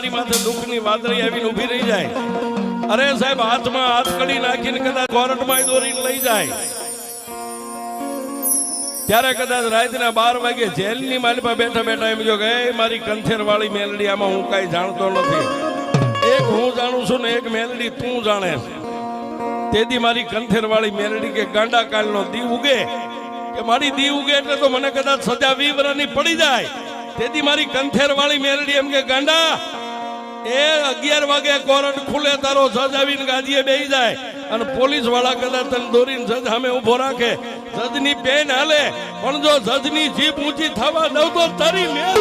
માથે દુઃખની વાદળી આવીને ઊભી રહી જાય. અરે સાહેબ, હાથમાં હાથ કડી નાખીને કદાચ કોર્ટમાં દોરીને લઈ જાય, ત્યારે કદાચ રાતના 12 વાગે જેલની માલપા બેઠા બેઠા એમ જો કે મારી કંથેર વાળી મેલડી, આમાં હું કઈ જાણતો નથી. એક હું જાણું છું ને એક મેલડી તું જાણે. તેથી મારી કંથેર વાળી મેલડી કે ગાંડા કાલનો દી ઉગે, કે મારી દી ઉગે એટલે તો મને કદાચ સજા 20 વર્ષની પડી જાય. તેથી મારી કંથેર વાળી મેલડી એમ કે ગાંડા, એ 11 વાગે કોર્ટ ખુલે, તારો જજ આવીને ગાદીએ બેસી જાય અને પોલીસ વાળા કદાચ તને દોરીને જજ સામે ઉભો રાખે, જજની પેન હાલે, પણ જો જજની જીભ ઊંચી થવા દઉં તો તારી મેલ